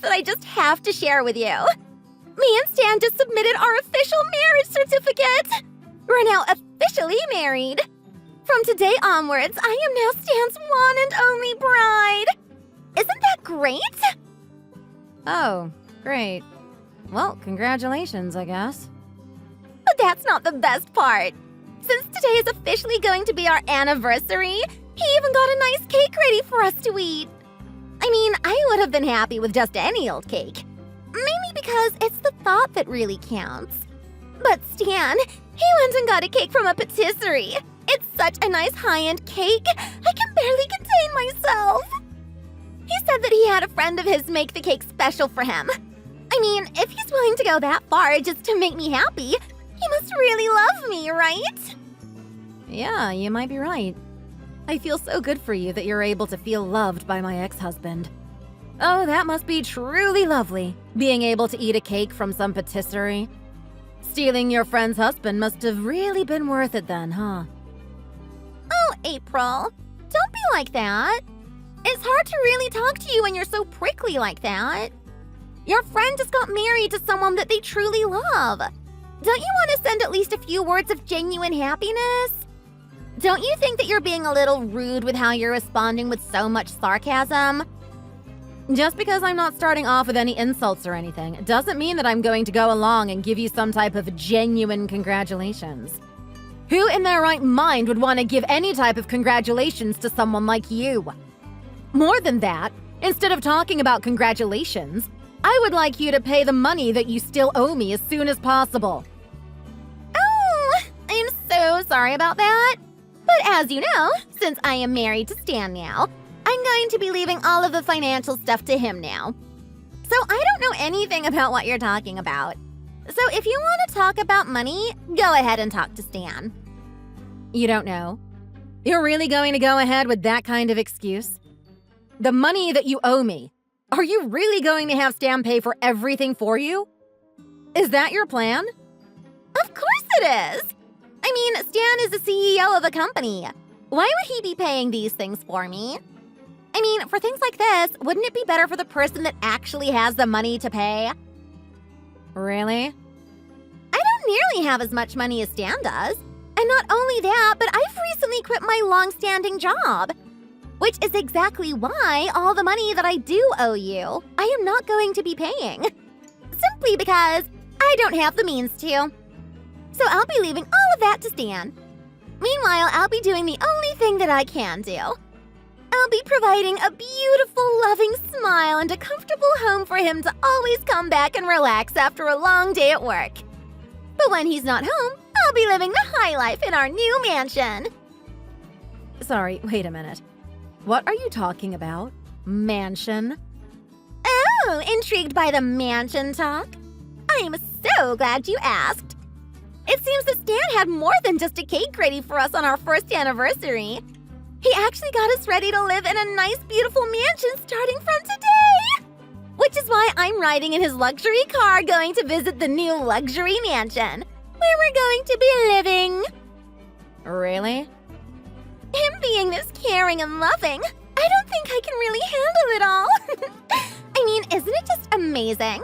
that I just have to share with you. Me and Stan just submitted our official marriage certificate. We're now officially married. From today onwards, I am now Stan's one and only bride. Isn't that great? Oh, great. Well, congratulations, I guess. But that's not the best part. Since today is officially going to be our anniversary, he even got a nice cake ready for us to eat. I mean, I would have been happy with just any old cake. Mainly because it's the thought that really counts. But Stan, he went and got a cake from a patisserie. It's such a nice high-end cake, I can barely contain myself. He said that he had a friend of his make the cake special for him. I mean, if he's willing to go that far just to make me happy, he must really love me, right? Yeah, you might be right. I feel so good for you that you're able to feel loved by my ex-husband. Oh, that must be truly lovely, being able to eat a cake from some patisserie. Stealing your friend's husband must have really been worth it then, huh? Oh, April, don't be like that. It's hard to really talk to you when you're so prickly like that. Your friend just got married to someone that they truly love. Don't you want to send at least a few words of genuine happiness? Don't you think that you're being a little rude with how you're responding with so much sarcasm? Just because I'm not starting off with any insults or anything, doesn't mean that I'm going to go along and give you some type of genuine congratulations. Who in their right mind would want to give any type of congratulations to someone like you? More than that, instead of talking about congratulations, I would like you to pay the money that you still owe me as soon as possible. Oh, I'm so sorry about that. But as you know, since I am married to Stan now, I'm going to be leaving all of the financial stuff to him now. So I don't know anything about what you're talking about. So if you want to talk about money, go ahead and talk to Stan. You don't know? You're really going to go ahead with that kind of excuse? The money that you owe me, are you really going to have Stan pay for everything for you? Is that your plan? Of course it is! I mean, Stan is the CEO of a company. Why would he be paying these things for me? I mean, for things like this, wouldn't it be better for the person that actually has the money to pay? Really? I don't nearly have as much money as Stan does. And not only that, but I've recently quit my long-standing job. Which is exactly why all the money that I do owe you, I am not going to be paying. Simply because I don't have the means to. So I'll be leaving all of that to Stan. Meanwhile, I'll be doing the only thing that I can do. I'll be providing a beautiful, loving smile and a comfortable home for him to always come back and relax after a long day at work. But when he's not home, I'll be living the high life in our new mansion. Sorry, wait a minute. What are you talking about? Mansion? Oh, intrigued by the mansion talk? I am so glad you asked. It seems that Stan had more than just a cake ready for us on our first anniversary. He actually got us ready to live in a nice, beautiful mansion starting from today. Which is why I'm riding in his luxury car going to visit the new luxury mansion, where we're going to be living. Really? Him being this caring and loving, I don't think I can really handle it all. I mean, isn't it just amazing?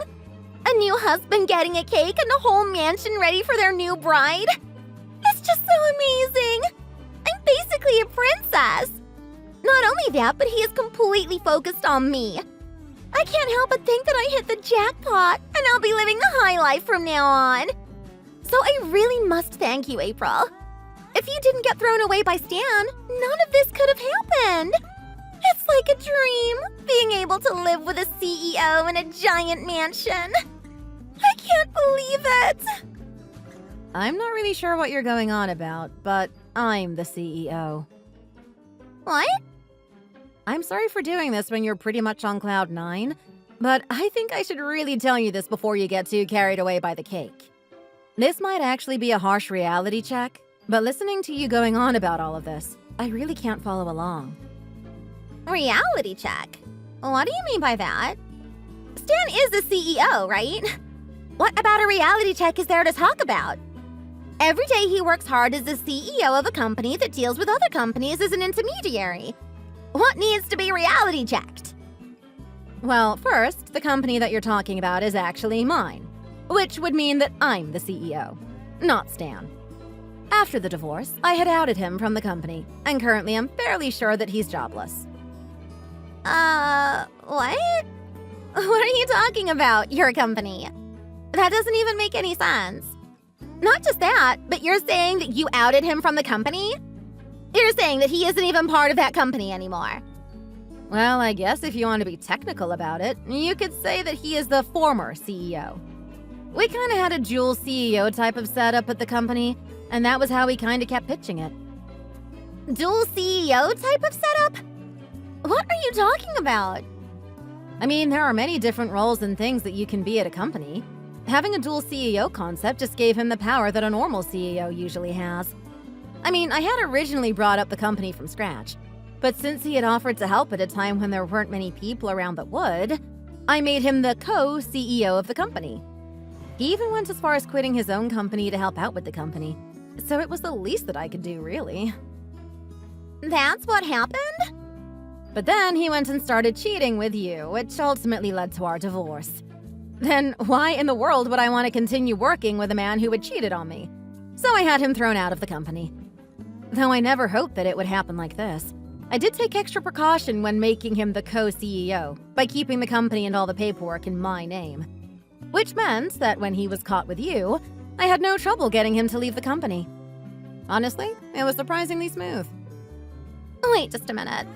A new husband getting a cake and a whole mansion ready for their new bride? It's just so amazing. I'm basically a princess. Not only that, but he is completely focused on me. I can't help but think that I hit the jackpot, and I'll be living the high life from now on. So I really must thank you, April. If you didn't get thrown away by Stan, none of this could have happened. It's like a dream, being able to live with a CEO in a giant mansion. I can't believe it. I'm not really sure what you're going on about, but I'm the CEO. What? I'm sorry for doing this when you're pretty much on cloud 9, but I think I should really tell you this before you get too carried away by the cake. This might actually be a harsh reality check, but listening to you going on about all of this, I really can't follow along. Reality check? What do you mean by that? Stan is the CEO, right? What about a reality check is there to talk about? Every day he works hard as the CEO of a company that deals with other companies as an intermediary. What needs to be reality checked? Well, first, the company that you're talking about is actually mine, which would mean that I'm the CEO, not Stan. After the divorce, I had outed him from the company, and currently I'm fairly sure that he's jobless. What? What are you talking about, your company? That doesn't even make any sense. Not just that, but you're saying that you outed him from the company? You're saying that he isn't even part of that company anymore. Well, I guess if you want to be technical about it, you could say that he is the former CEO. We kind of had a dual CEO type of setup at the company, and that was how we kind of kept pitching it. Dual CEO type of setup? What are you talking about? I mean, there are many different roles and things that you can be at a company. Having a dual CEO concept just gave him the power that a normal CEO usually has. I mean, I had originally brought up the company from scratch, but since he had offered to help at a time when there weren't many people around that would, I made him the co-CEO of the company. He even went as far as quitting his own company to help out with the company, so it was the least that I could do, really. That's what happened? But then he went and started cheating with you, which ultimately led to our divorce. Then why in the world would I want to continue working with a man who had cheated on me? So I had him thrown out of the company. Though I never hoped that it would happen like this, I did take extra precaution when making him the co-CEO by keeping the company and all the paperwork in my name. Which meant that when he was caught with you, I had no trouble getting him to leave the company. Honestly, it was surprisingly smooth. Wait just a minute.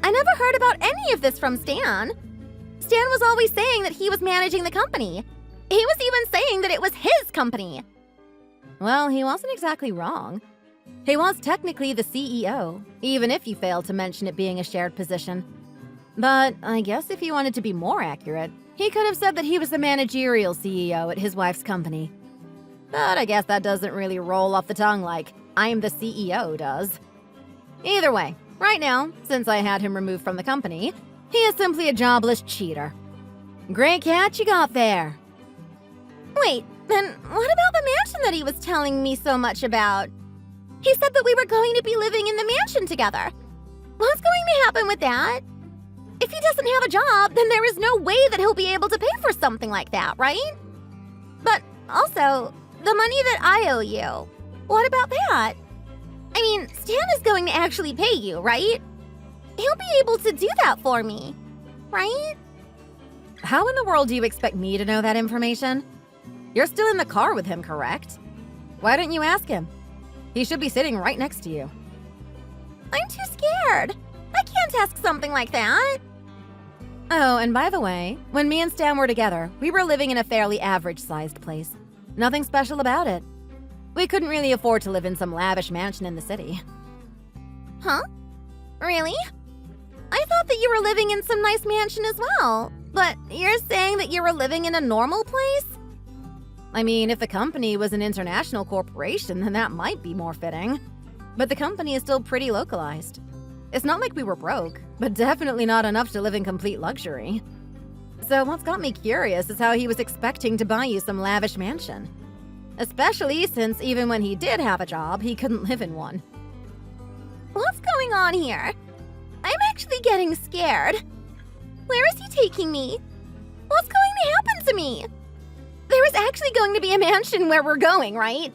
I never heard about any of this from Stan. Stan was always saying that he was managing the company. He was even saying that it was his company. Well, he wasn't exactly wrong. He was technically the CEO, even if you failed to mention it being a shared position. But I guess if he wanted to be more accurate, he could have said that he was the managerial CEO at his wife's company. But I guess that doesn't really roll off the tongue like I'm the CEO does. Either way, right now, since I had him removed from the company, he is simply a jobless cheater. Great catch you got there. Wait, then what about the mansion that he was telling me so much about? He said that we were going to be living in the mansion together. What's going to happen with that? If he doesn't have a job, then there is no way that he'll be able to pay for something like that, right? But also, the money that I owe you, what about that? I mean, Stan is going to actually pay you, right? He'll be able to do that for me, right? How in the world do you expect me to know that information? You're still in the car with him, correct? Why don't you ask him? He should be sitting right next to you. I'm too scared. I can't ask something like that. Oh, and by the way, when me and Stan were together, we were living in a fairly average-sized place. Nothing special about it. We couldn't really afford to live in some lavish mansion in the city. Huh? Really? I thought that you were living in some nice mansion as well. But you're saying that you were living in a normal place? I mean, if the company was an international corporation, then that might be more fitting. But the company is still pretty localized. It's not like we were broke, but definitely not enough to live in complete luxury. So what's got me curious is how he was expecting to buy you some lavish mansion. Especially since even when he did have a job, he couldn't live in one. What's going on here? I'm actually getting scared. Where is he taking me? What's going to happen to me? There is actually going to be a mansion where we're going, right?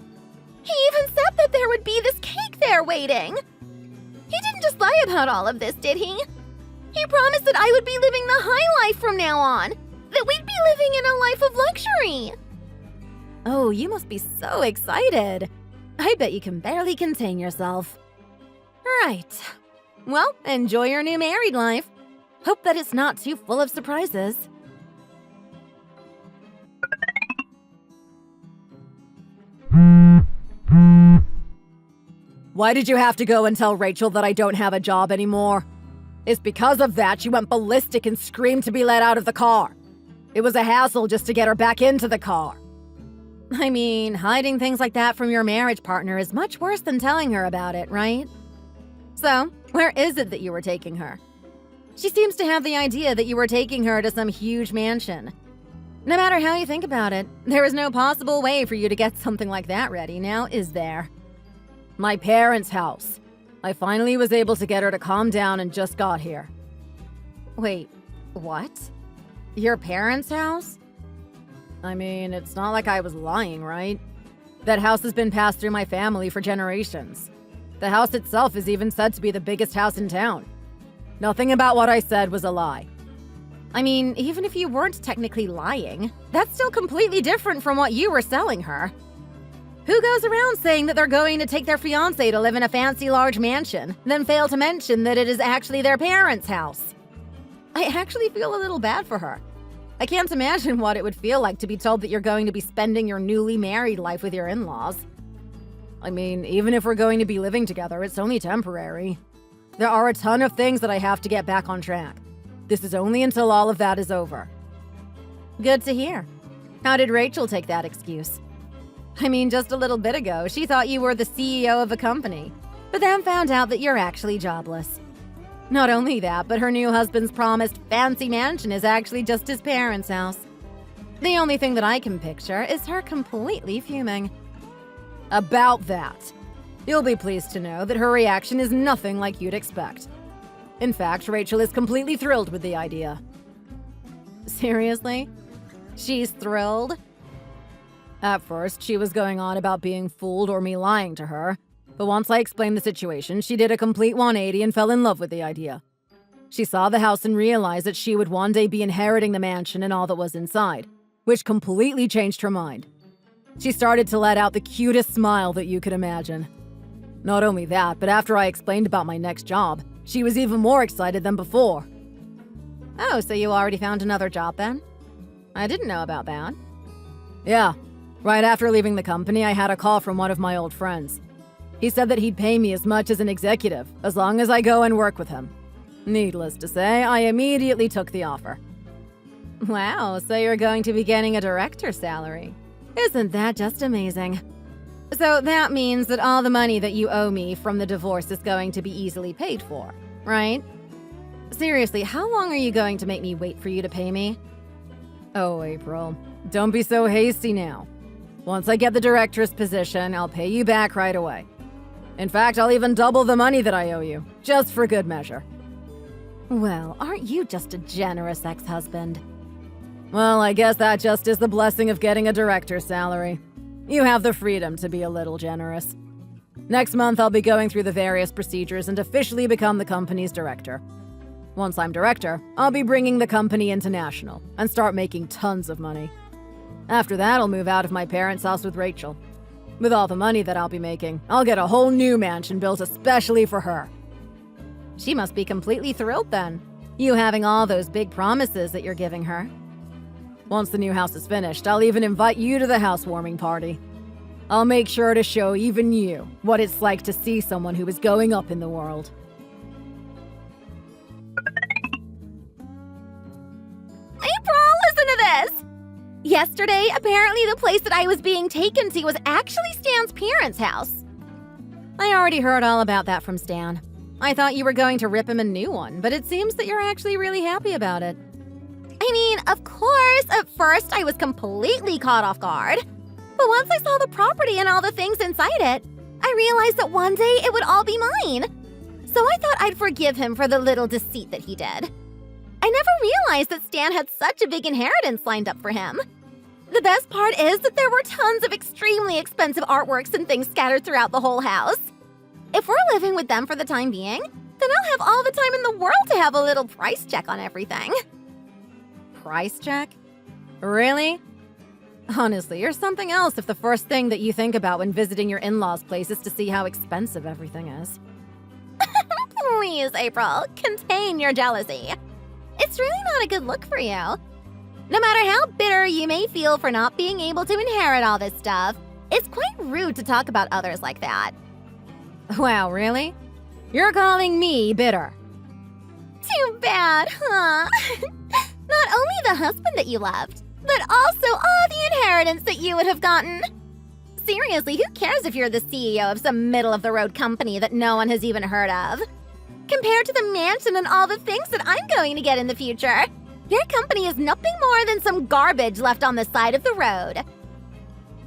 He even said that there would be this cake there waiting. He didn't just lie about all of this, did he? He promised that I would be living the high life from now on, that we'd be living in a life of luxury. Oh, you must be so excited. I bet you can barely contain yourself. Right. Well, enjoy your new married life. Hope that it's not too full of surprises. Why did you have to go and tell Rachel that I don't have a job anymore? It's because of that she went ballistic and screamed to be let out of the car. It was a hassle just to get her back into the car. I mean, hiding things like that from your marriage partner is much worse than telling her about it, right? So, where is it that you were taking her? She seems to have the idea that you were taking her to some huge mansion. No matter how you think about it, there is no possible way for you to get something like that ready now, is there? My parents' house. I finally was able to get her to calm down and just got here. Wait, What? Your parents' house? I mean, it's not like I was lying, right? That house has been passed through my family for generations. The house itself is even said to be the biggest house in town. Nothing about what I said was a lie. I mean, even if you weren't technically lying, that's still completely different from what you were selling her. Who goes around saying that they're going to take their fiancé to live in a fancy large mansion, then fail to mention that it is actually their parents' house? I actually feel a little bad for her. I can't imagine what it would feel like to be told that you're going to be spending your newly married life with your in-laws. I mean, even if we're going to be living together, it's only temporary. There are a ton of things that I have to get back on track. This is only until all of that is over. Good to hear. How did Rachel take that excuse? I mean, just a little bit ago, she thought you were the CEO of a company, but then found out that you're actually jobless. Not only that, but her new husband's promised fancy mansion is actually just his parents' house. The only thing that I can picture is her completely fuming. About that. You'll be pleased to know that her reaction is nothing like you'd expect. In fact, Rachel is completely thrilled with the idea. Seriously? She's thrilled? At first, she was going on about being fooled or me lying to her, but once I explained the situation, she did a complete 180 and fell in love with the idea. She saw the house and realized that she would one day be inheriting the mansion and all that was inside, which completely changed her mind. She started to let out the cutest smile that you could imagine. Not only that, but after I explained about my next job, she was even more excited than before. Oh, so you already found another job then? I didn't know about that. Yeah. Right after leaving the company, I had a call from one of my old friends. He said that he'd pay me as much as an executive, as long as I go and work with him. Needless to say, I immediately took the offer. Wow, so you're going to be getting a director's salary. Isn't that just amazing? So that means that all the money that you owe me from the divorce is going to be easily paid for, right? Seriously, how long are you going to make me wait for you to pay me? Oh, April, don't be so hasty now. Once I get the director's position, I'll pay you back right away. In fact, I'll even double the money that I owe you, just for good measure. Well, aren't you just a generous ex-husband? Well, I guess that just is the blessing of getting a director's salary. You have the freedom to be a little generous. Next month, I'll be going through the various procedures and officially become the company's director. Once I'm director, I'll be bringing the company international and start making tons of money. After that, I'll move out of my parents' house with Rachel. With all the money that I'll be making, I'll get a whole new mansion built especially for her. She must be completely thrilled then, you having all those big promises that you're giving her. Once the new house is finished, I'll even invite you to the housewarming party. I'll make sure to show even you what it's like to see someone who is going up in the world. April, listen to this! Yesterday, apparently the place that I was being taken to was actually Stan's parents' house. I already heard all about that from Stan. I thought you were going to rip him a new one, but it seems that you're actually really happy about it. I mean, of course, at first I was completely caught off guard. But once I saw the property and all the things inside it, I realized that one day it would all be mine. So I thought I'd forgive him for the little deceit that he did. I never realized that Stan had such a big inheritance lined up for him. The best part is that there were tons of extremely expensive artworks and things scattered throughout the whole house. If we're living with them for the time being, then I'll have all the time in the world to have a little price check on everything. Price check? Really? Honestly, you're something else if the first thing that you think about when visiting your in-laws' place is to see how expensive everything is. Please, April, contain your jealousy. It's really not a good look for you. No matter how bitter you may feel for not being able to inherit all this stuff, it's quite rude to talk about others like that. Wow, really? You're calling me bitter? Too bad, huh? Not only the husband that you loved, but also all the inheritance that you would have gotten. Seriously, who cares if you're the CEO of some middle-of-the-road company that no one has even heard of? Compared to the mansion and all the things that I'm going to get in the future, your company is nothing more than some garbage left on the side of the road.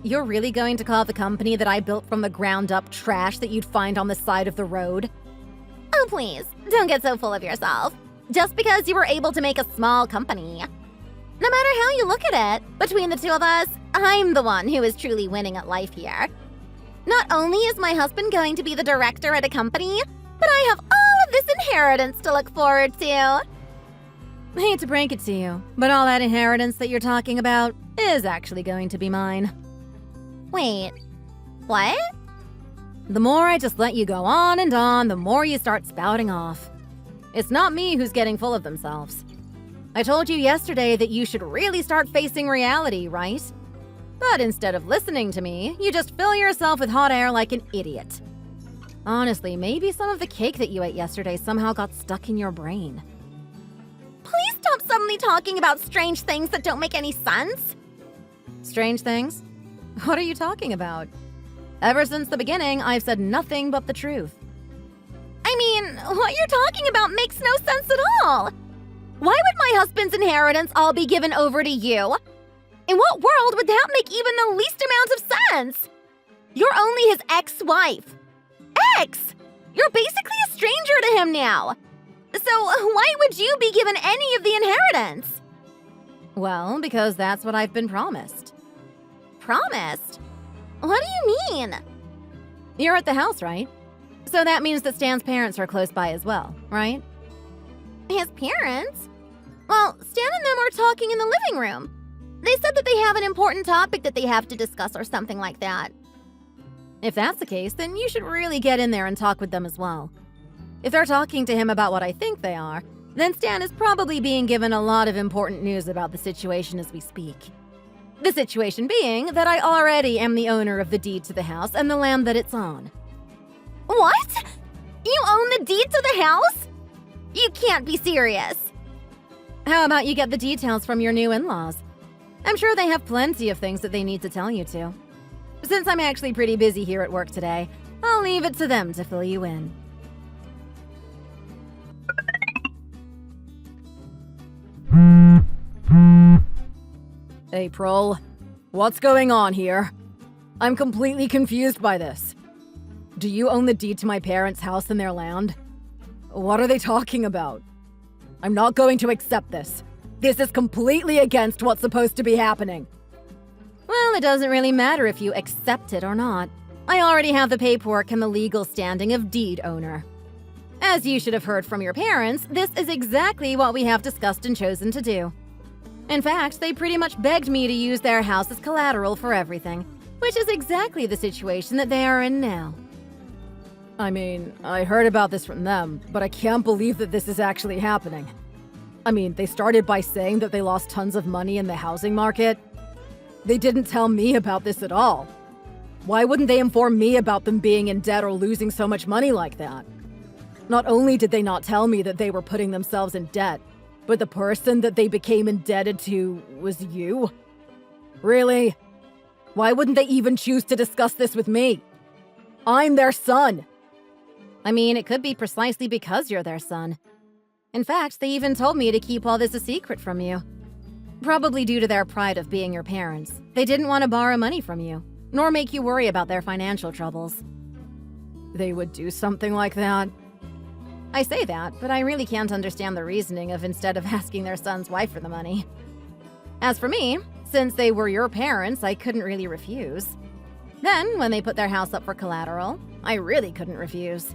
You're really going to call the company that I built from the ground up trash that you'd find on the side of the road? Oh, please, don't get so full of yourself. just because you were able to make a small company. No matter how you look at it, between the two of us, I'm the one who is truly winning at life here. Not only is my husband going to be the director at a company, but I have all of this inheritance to look forward to. I hate to break it to you, but all that inheritance that you're talking about is actually going to be mine. Wait, what? The more I just let you go on and on, the more you start spouting off. It's not me who's getting full of themselves. I told you yesterday that you should really start facing reality, right? But instead of listening to me, you just fill yourself with hot air like an idiot. Honestly, maybe some of the cake that you ate yesterday somehow got stuck in your brain. Please stop suddenly talking about strange things that don't make any sense. Strange things? What are you talking about? Ever since the beginning, I've said nothing but the truth. I mean, what you're talking about makes no sense at all. Why would my husband's inheritance all be given over to you? In what world would that make even the least amount of sense? You're only his ex-wife. Ex! You're basically a stranger to him now. So why would you be given any of the inheritance? Well, because that's what I've been promised. Promised? What do you mean? You're at the house, right? So that means that Stan's parents are close by as well, right? His parents? Well, Stan and them are talking in the living room. They said that they have an important topic that they have to discuss or something like that. If that's the case, then you should really get in there and talk with them as well. If they're talking to him about what I think they are, then Stan is probably being given a lot of important news about the situation as we speak. The situation being that I already am the owner of the deed to the house and the land that it's on. What? You own the deed to the house? You can't be serious. How about you get the details from your new in-laws? I'm sure they have plenty of things that they need to tell you to. Since I'm actually pretty busy here at work today, I'll leave it to them to fill you in. April, what's going on here? I'm completely confused by this. Do you own the deed to my parents' house and their land? What are they talking about? I'm not going to accept this. This is completely against what's supposed to be happening. Well, it doesn't really matter if you accept it or not. I already have the paperwork and the legal standing of deed owner. As you should have heard from your parents, this is exactly what we have discussed and chosen to do. In fact, they pretty much begged me to use their house as collateral for everything, which is exactly the situation that they are in now. I mean, I heard about this from them, but I can't believe that this is actually happening. I mean, they started by saying that they lost tons of money in the housing market. They didn't tell me about this at all. Why wouldn't they inform me about them being in debt or losing so much money like that? Not only did they not tell me that they were putting themselves in debt, but the person that they became indebted to was you? Really? Why wouldn't they even choose to discuss this with me? I'm their son. I mean, it could be precisely because you're their son. In fact, they even told me to keep all this a secret from you. Probably due to their pride of being your parents. They didn't want to borrow money from you, nor make you worry about their financial troubles. They would do something like that? I say that, but I really can't understand the reasoning of instead of asking their son's wife for the money. As for me, since they were your parents, I couldn't really refuse. Then, when they put their house up for collateral, I really couldn't refuse.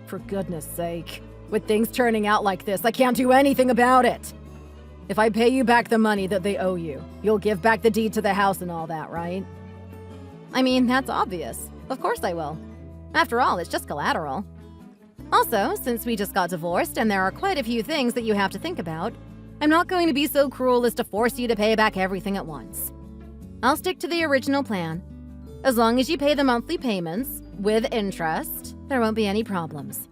For goodness sake, with things turning out like this, I can't do anything about it. If I pay you back the money that they owe you, you'll give back the deed to the house and all that, right? I mean, that's obvious. Of course I will. After all, it's just collateral. Also, since we just got divorced and there are quite a few things that you have to think about, I'm not going to be so cruel as to force you to pay back everything at once. I'll stick to the original plan. As long as you pay the monthly payments, with interest, there won't be any problems.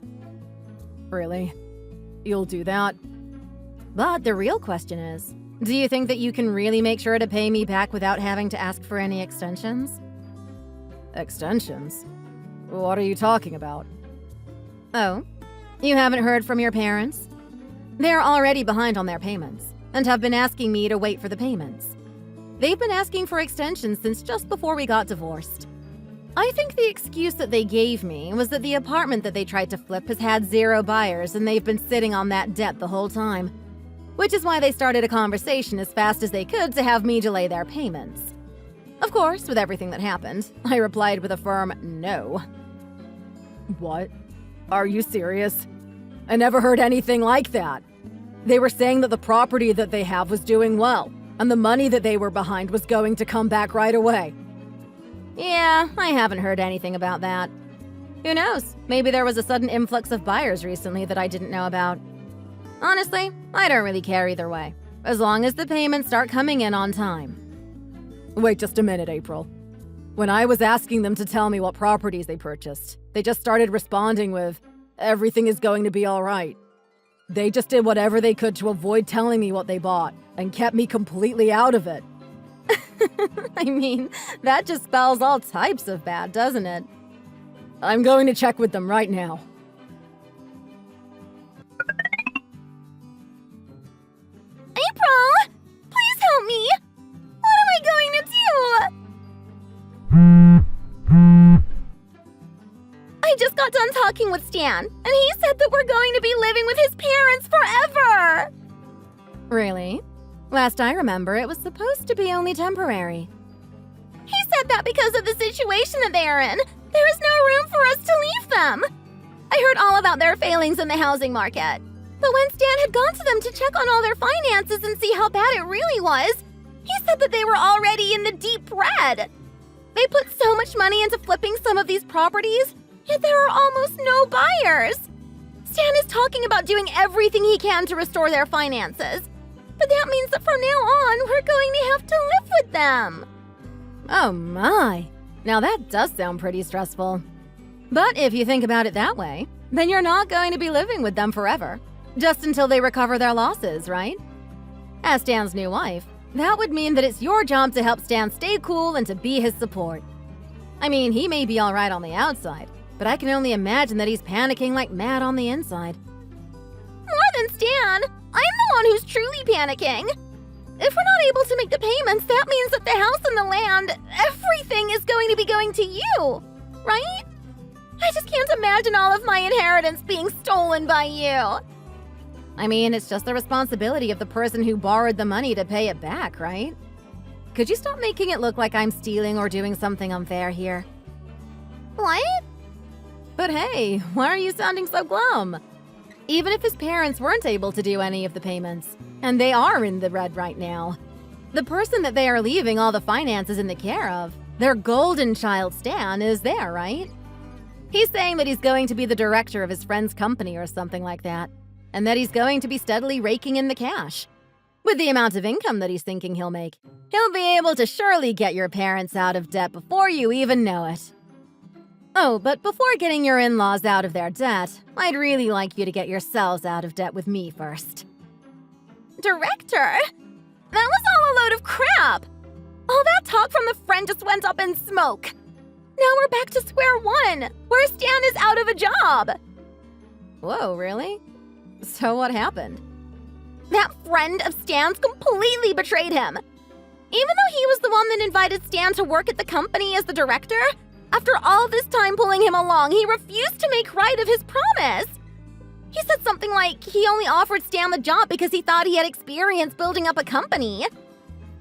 Really? You'll do that? But the real question is, do you think that you can really make sure to pay me back without having to ask for any extensions? Extensions? What are you talking about? Oh, you haven't heard from your parents? They're already behind on their payments and have been asking me to wait for the payments. They've been asking for extensions since just before we got divorced. I think the excuse that they gave me was that the apartment that they tried to flip has had 0 buyers and they've been sitting on that debt the whole time. Which is why they started a conversation as fast as they could to have me delay their payments. Of course, with everything that happened, I replied with a firm no. What? Are you serious? I never heard anything like that. They were saying that the property that they have was doing well, and the money that they were behind was going to come back right away. Yeah, I haven't heard anything about that. Who knows? Maybe there was a sudden influx of buyers recently that I didn't know about. Honestly, I don't really care either way, as long as the payments start coming in on time. Wait just a minute, April. When I was asking them to tell me what properties they purchased, they just started responding with, "Everything is going to be all right." They just did whatever they could to avoid telling me what they bought, and kept me completely out of it. I mean, that just spells all types of bad, doesn't it? I'm going to check with them right now. April! Please help me! What am I going to do? I just got done talking with Stan, and he said that we're going to be living with his parents forever! Really? Last I remember, it was supposed to be only temporary. He said that because of the situation that they are in, there is no room for us to leave them. I heard all about their failings in the housing market. But when Stan had gone to them to check on all their finances and see how bad it really was, he said that they were already in the deep red. They put so much money into flipping some of these properties, yet there are almost no buyers. Stan is talking about doing everything he can to restore their finances. But that means that from now on, we're going to have to live with them. Oh my! Now that does sound pretty stressful. But if you think about it that way, then you're not going to be living with them forever. Just until they recover their losses, right? As Stan's new wife, that would mean that it's your job to help Stan stay cool and to be his support. I mean, he may be alright on the outside, but I can only imagine that he's panicking like mad on the inside. More than Stan, I'm the one who's truly panicking. If we're not able to make the payments, that means that the house and the land, everything is going to be going to you, right? I just can't imagine all of my inheritance being stolen by you. I mean, it's just the responsibility of the person who borrowed the money to pay it back, right? Could you stop making it look like I'm stealing or doing something unfair here? What? But hey, why are you sounding so glum? Even if his parents weren't able to do any of the payments, and they are in the red right now, the person that they are leaving all the finances in the care of, their golden child Stan, is there, right? He's saying that he's going to be the director of his friend's company or something like that, and that he's going to be steadily raking in the cash. With the amount of income that he's thinking he'll make, he'll be able to surely get your parents out of debt before you even know it. Oh, but before getting your in-laws out of their debt, I'd really like you to get yourselves out of debt with me first. Director? That was all a load of crap! All that talk from the friend just went up in smoke. Now we're back to square one, where Stan is out of a job. Whoa, really? So what happened? That friend of Stan's completely betrayed him. Even though he was the one that invited Stan to work at the company as the director, after all this time pulling him along, he refused to make right of his promise. He said something like he only offered Stan the job because he thought he had experience building up a company.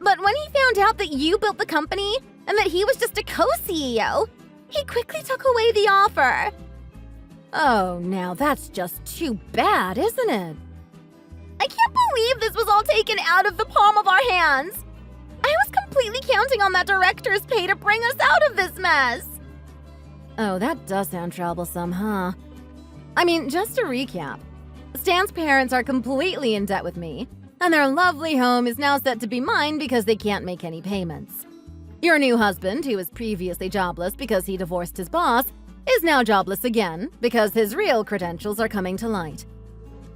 But when he found out that you built the company and that he was just a co-CEO, he quickly took away the offer. Oh, now that's just too bad, isn't it? I can't believe this was all taken out of the palm of our hands. I was completely counting on that director's pay to bring us out of this mess. Oh, that does sound troublesome, huh? I mean, just to recap, Stan's parents are completely in debt with me, and their lovely home is now set to be mine because they can't make any payments. Your new husband, who was previously jobless because he divorced his boss, is now jobless again because his real credentials are coming to light.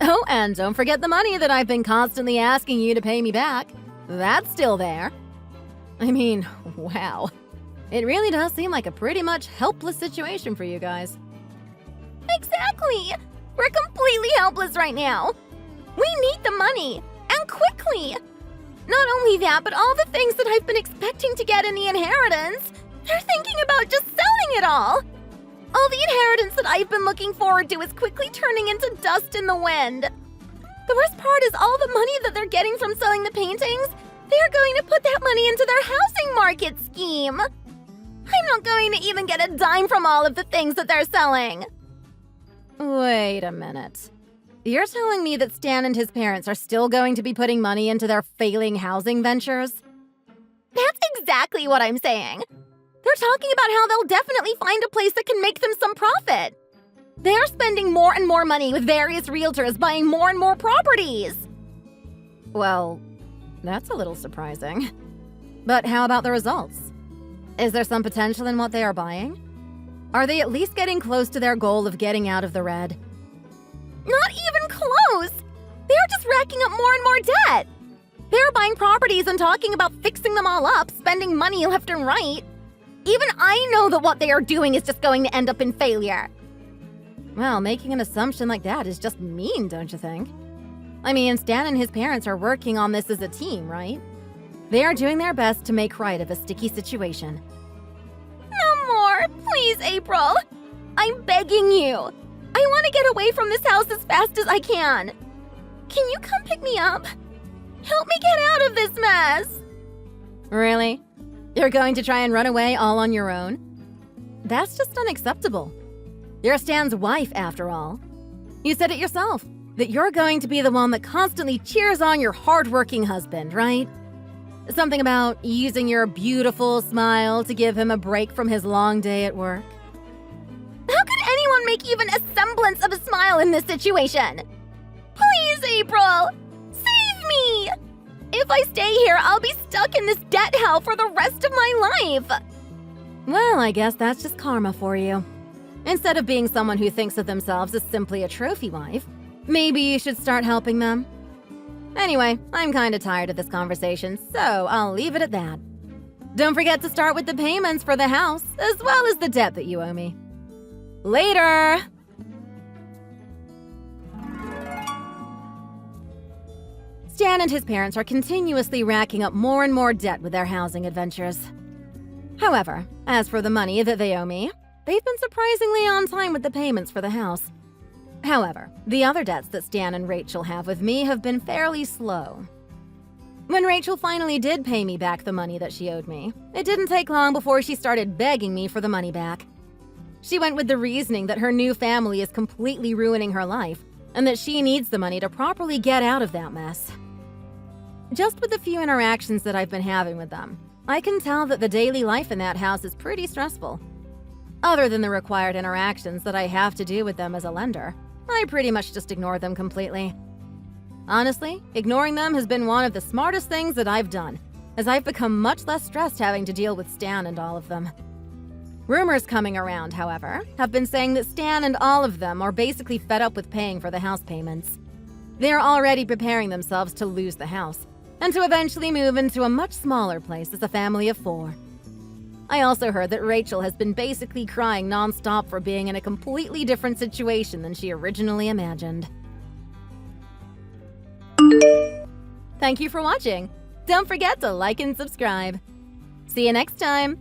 Oh, and don't forget the money that I've been constantly asking you to pay me back. That's still there. I mean, wow. It really does seem like a pretty much helpless situation for you guys. Exactly! We're completely helpless right now. We need the money, and quickly. Not only that, but all the things that I've been expecting to get in the inheritance, They're thinking about just selling it all! All the inheritance that I've been looking forward to is quickly turning into dust in the wind. The worst part is all the money that they're getting from selling the paintings, they're going to put that money into their housing market scheme. I'm not going to even get a dime from all of the things that they're selling. Wait a minute. You're telling me that Stan and his parents are still going to be putting money into their failing housing ventures? That's exactly what I'm saying. They're talking about how they'll definitely find a place that can make them some profit. They're spending more and more money with various realtors buying more and more properties. Well, that's a little surprising. But how about the results? Is there some potential in what they are buying? Are they at least getting close to their goal of getting out of the red? Not even close! They're just racking up more and more debt. They're buying properties and talking about fixing them all up, spending money left and right. Even I know that what they are doing is just going to end up in failure. Well, making an assumption like that is just mean, don't you think? I mean, Stan and his parents are working on this as a team, right? They are doing their best to make right of a sticky situation. No more, please, April. I'm begging you. I want to get away from this house as fast as I can. Can you come pick me up? Help me get out of this mess. Really? You're going to try and run away all on your own? That's just unacceptable. You're Stan's wife, after all. You said it yourself, that you're going to be the one that constantly cheers on your hardworking husband, right? Something about using your beautiful smile to give him a break from his long day at work. How could anyone make even a semblance of a smile in this situation? Please, April! Save me! If I stay here, I'll be stuck in this debt hell for the rest of my life! Well, I guess that's just karma for you. Instead of being someone who thinks of themselves as simply a trophy wife, maybe you should start helping them. Anyway, I'm kinda tired of this conversation, so I'll leave it at that. Don't forget to start with the payments for the house, as well as the debt that you owe me. Later! Stan and his parents are continuously racking up more and more debt with their housing adventures. However, as for the money that they owe me, they've been surprisingly on time with the payments for the house. However, the other debts that Stan and Rachel have with me have been fairly slow. When Rachel finally did pay me back the money that she owed me, it didn't take long before she started begging me for the money back. She went with the reasoning that her new family is completely ruining her life and that she needs the money to properly get out of that mess. Just with the few interactions that I've been having with them, I can tell that the daily life in that house is pretty stressful. Other than the required interactions that I have to do with them as a lender, I pretty much just ignore them completely. Honestly, ignoring them has been one of the smartest things that I've done, as I've become much less stressed having to deal with Stan and all of them. Rumors coming around, however, have been saying that Stan and all of them are basically fed up with paying for the house payments. They are already preparing themselves to lose the house, and to eventually move into a much smaller place as a family of 4. I also heard that Rachel has been basically crying nonstop for being in a completely different situation than she originally imagined. Thank you for watching. Don't forget to like and subscribe. See you next time.